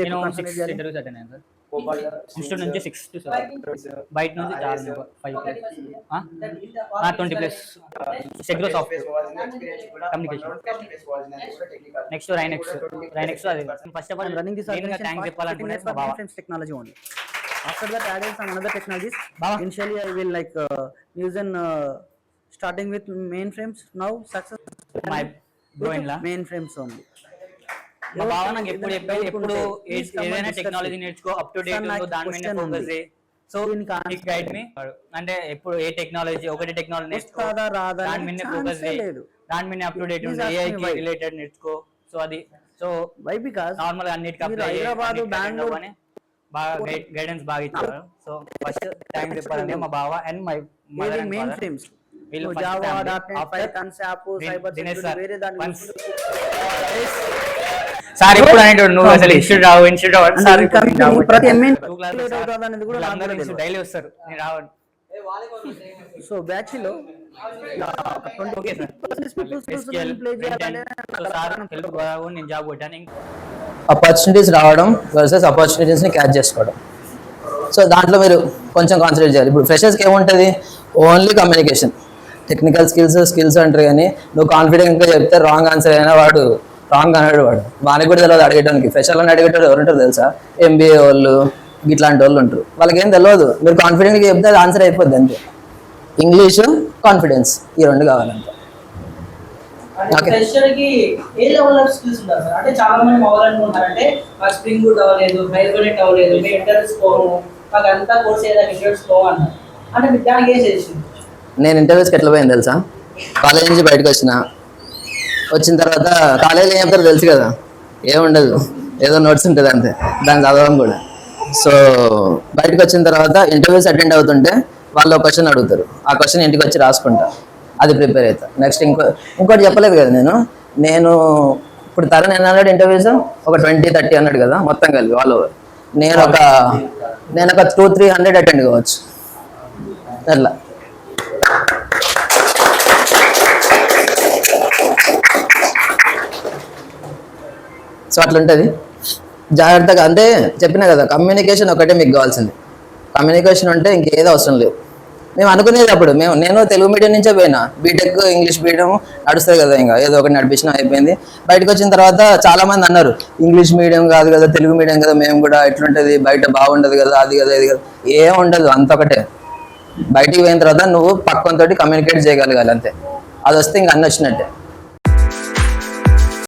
నేను 6 interviews attend అయ్యాను sir. Institute నుంచి 6 టు 7 బయట నుంచి చాలా 5 20 ప్లస్ సెగ్రో సాఫ్ట్వేర్ కమ్యూనికేషన్ నెక్స్ట్ రైనెక్స్ అది first of all running this organization thanks చెప్పాలనుకునే మా బావ mainframes technology only. After that added some another technologies. Initially I will like use an starting with mainframes. Now success my bro in la mainframes only. మా బావ నాకు ఎప్పుడు చెప్పేది ఎప్పుడు ఏదైనా టెక్నాలజీ నేర్చుకో అప్ టు డేట్ ఉందో దాని మీద ఫోకస్ చేయి. సో ఈ గైడ్ మీ అంటే ఎప్పుడు ఏ టెక్నాలజీ ఒకటి టెక్నాలజీ నేర్చుకో దాని మీద ఫోకస్ చేయి, దాని మీద అప్ టు డేట్ ఉందో ఏఐ కి రిలేటెడ్ నేర్చుకో. సో అది సో వై బికాజ్ నార్మల్ గా అన్నిటికీ అప్లై హైదరాబాద్ బెంగళూరు అని బాగా గైడెన్స్ బాగా ఇచ్చారు. సో ఫస్ట్ థాంక్స్ చెప్పాలంటే మా బావ and my mother mainframes వీళ్ళు Java dot net concept cyber security వేరే దాని సార్ ఇప్పుడు అనేటోడు నువ్వు అసలు ఇన్స్టిట్యూట్ రావు సార్ ప్రతి ఎంఎన్ డైలీ వస్తారు నేను రావను. సో బ్యాచ్ లో ఓకే సార్ నేను జాబ్ కొట్టాను. ఆపర్చునిటీస్ రావడం వర్సెస్ ఆపర్చునిటీస్ని క్యాచ్ చేసుకోవడం. సో దాంట్లో మీరు కొంచెం కాన్సన్ట్రేట్ చేయాలి. ఇప్పుడు ఫ్రెషర్స్కి ఏముంటుంది, ఓన్లీ కమ్యూనికేషన్, టెక్నికల్ స్కిల్స్ అంటారు. కానీ నువ్వు కాన్ఫిడెంట్గా చెప్తే రాంగ్ ఆన్సర్ అయినా వాడు రాంగ్ అన్నాడు, వానికి కూడా తెలియదు అడిగేటానికి. ఫ్రెషర్లను అడిగేటోడు ఎవరుంటారు తెలుసా, ఎంబీఏ వాళ్ళు ఇట్లాంటి వాళ్ళు ఉంటారు. వాళ్ళకి ఏం తెలియదు, మీరు కాన్ఫిడెంట్గా చెప్తే అది ఆన్సర్ అయిపోద్ది అంతే. ఇంగ్లీషు, కాన్ఫిడెన్స్, ఈ రెండు కావాలంటే. ఫ్రెషర్కి ఏ లెవెల్ ఆఫ్ స్కిల్స్ ఉంటారు సార్? అంటే చాలా మంది మొదలనుకుంటారంటే మాకు స్ప్రింగ్ బూట్ అవ్వలేదు, హైబర్నెట్ అవ్వలేదు, మేము ఇంటర్వ్యూస్ పోము, మాకు అంతా కోర్స్ ఏదైనా ఇంటర్వ్యూస్ పోము అన్నారు. అంటే మీకు దానికి ఏం సజెషన్? నేను ఇంటర్వ్యూస్కి ఎట్లా పోయింది తెలుసా, కాలేజ్ నుంచి బయటకు వచ్చిన తర్వాత కాలేజీలో ఏం చెప్తారో తెలుసు కదా, ఏముండదు, ఏదో నోట్స్ ఉంటుంది అంతే, దాన్ని చదవడం కూడా. సో బయటకు వచ్చిన తర్వాత ఇంటర్వ్యూస్ అటెండ్ అవుతుంటే వాళ్ళు ఒక క్వశ్చన్ అడుగుతారు, ఆ క్వశ్చన్ ఇంటికి వచ్చి రాసుకుంటా, అది ప్రిపేర్ అవుతా. నెక్స్ట్ ఇంకోటి చెప్పలేదు కదా నేను ఇప్పుడు తరుణ్ ఎన్ని అన్నాడు ఇంటర్వ్యూస్, ఒక 20-30 అన్నాడు కదా మొత్తం కలిపి ఆల్ ఓవర్. నేను ఒక 200-300 అటెండ్ కావచ్చు అట్లా. సో అట్లుంటుంది జాగ్రత్తగా. అంటే చెప్పినా కదా, కమ్యూనికేషన్ ఒకటే మీకు కావాల్సింది. కమ్యూనికేషన్ ఉంటే ఇంకేదో అవసరం లేవు. మేము అనుకునేది అప్పుడు నేను తెలుగు మీడియం నుంచే పోయినా, బీటెక్ ఇంగ్లీష్ మీడియం నడుస్తుంది కదా, ఇంకా ఏదో ఒకటి నడిపించినా అయిపోయింది. బయటకు వచ్చిన తర్వాత చాలా మంది అన్నారు ఇంగ్లీష్ మీడియం కాదు కదా, తెలుగు మీడియం కదా, మేము కూడా ఎట్లుంటుంది బయట బాగుండదు కదా, అది కదా ఇది కదా, ఏం ఉండదు, అంతొకటే. బయటికి పోయిన తర్వాత నువ్వు పక్కనతోటి కమ్యూనికేట్ చేయగలగాలి అంతే, అది వస్తే ఇంక అన్నీ వచ్చినట్టే.